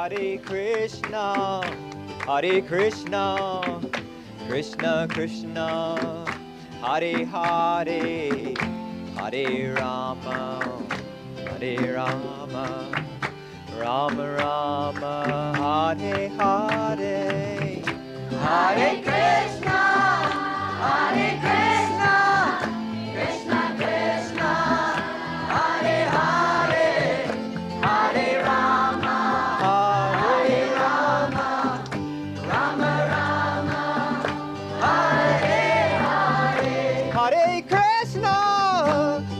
Hare Krishna, Hare Krishna, Krishna Krishna, Hare Hare, Hare Rama, Hare Rama, Rama Rama, Hare Hare, Hare Krishna, Hare Krishna, Krishna Krishna, Hare Hare, Hare Rama, Hare Rama, Rama Rama, Hare Hare, Hare Krishna,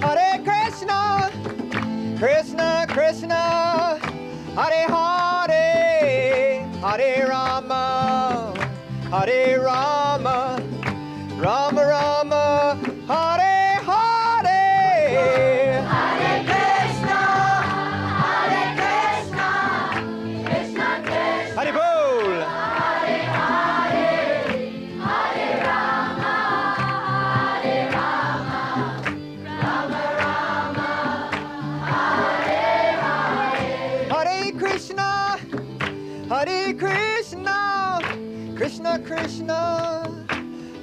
Hare Krishna, Krishna Krishna, Hare Hare, Hare Rama, Hare Rama, Rama Rama, Hare Hare, Hare Krishna, Hare Krishna, Krishna Krishna, Hare Bol, Hare Hare, Hare Rama, Hare Rama, Rama Rama, Hare Hare, Hare Krishna, Hare Krishna, Krishna Krishna,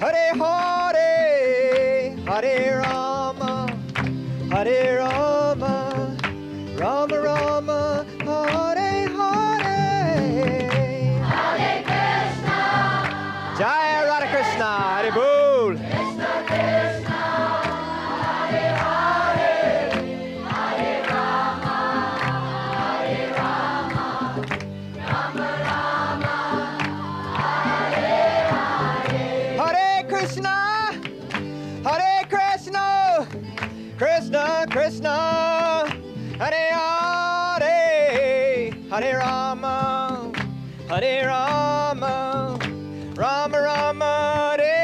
Hare Hare, Hare Rama, Hare Rama, Rama Rama, Hare Hare, Hare Krishna, Jai Radha Krishna, Hare Bol, Krishna Krishna, Hare Hare, Hare Rama, Hare Rama, Rama Rama, Hare Hare, Hare Krishna, Hare Krishna, Krishna Krishna, Hare Hare, Hare Rama, Hare Rama, Rama Rama, Hare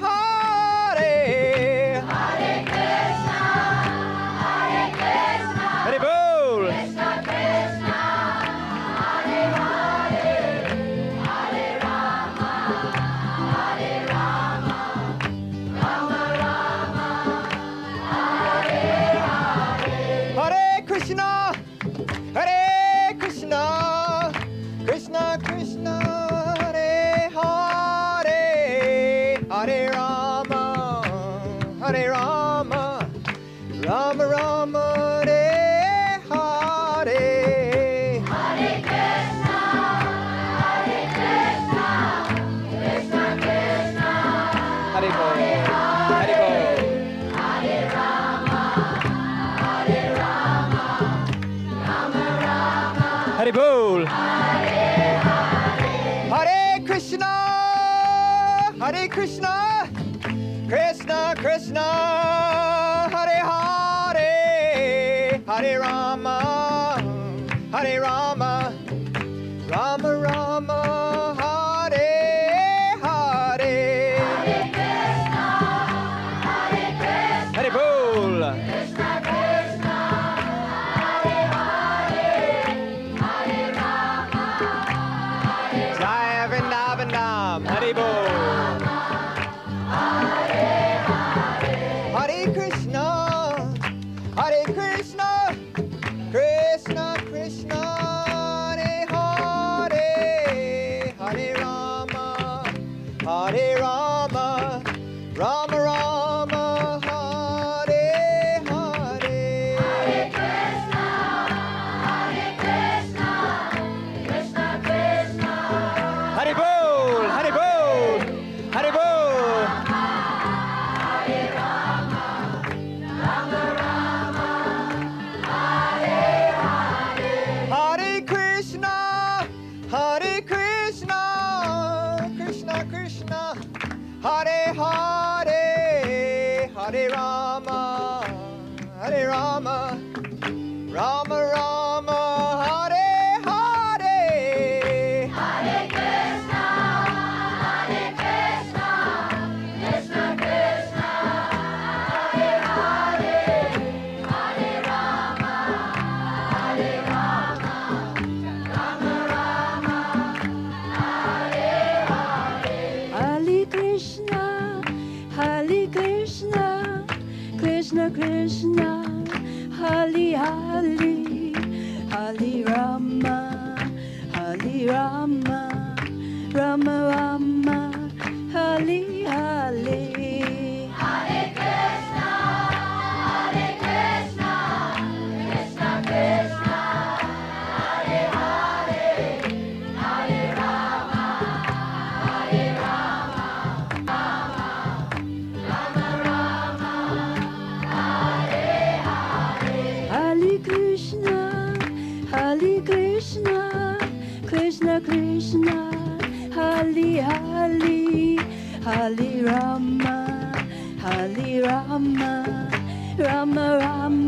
Hare, Hare Krishna, Hare Krishna, Hare Bol, Krishna Krishna, Hare Hare, Hare Rama, Hare Rama, Rama Rama, Hare Hare, Hare Krishna, Hare Krishna, Krishna Krishna, Hare Hare, Hare Rama, Hare Rama, Rama Rama, Hare Hare, Hare Krishna, Hare Krishna, Krishna Krishna, Hare Bol, Hare Bol, Hare Rama, Hare Rama, Rama Rama, Hare Bol, Hare Hare, Hare Krishna, Hare Krishna, Krishna Krishna, Hare Hare, Hare Rama, Hare Rama, Rama Rama, Hare Hare, Hare Krishna, Hare Krishna, Hare Bol, Krishna Krishna, Hare Hare, Hare Rama, Hare Jai Vrindavan Dham, Hare Bol, Hare Hare, Hare Krishna, Hare Krishna, Krishna Krishna, Hare Hare, Hare Rama, Hare Rama, Rama Rama, Hare Hare, Hare Krishna, Hare Krishna, Krishna Krishna, Hare Bol, Hare Bol, Hare Bol, Hare Rama, Rama Rama, Hare Hare, Hare Krishna, Hare Krishna, Krishna Krishna, Hare Hare, Hare Rama, Hare Rama, Rama Rama, Hare Hare, Hare Krishna, Hare Krishna, Krishna Krishna, Hare Hare, Hare Rama, Hare Rama, Rama Rama, Hare Hare, Hare Krishna, Hare Krishna, Krishna Krishna, Hare Hare, Hare Rama, Hare Rama, Rama Rama, Hare Hare. Hare Krishna, Hare Krishna, Krishna Krishna, Hare Hare, Hare Rama, Hare Rama, Rama Rama.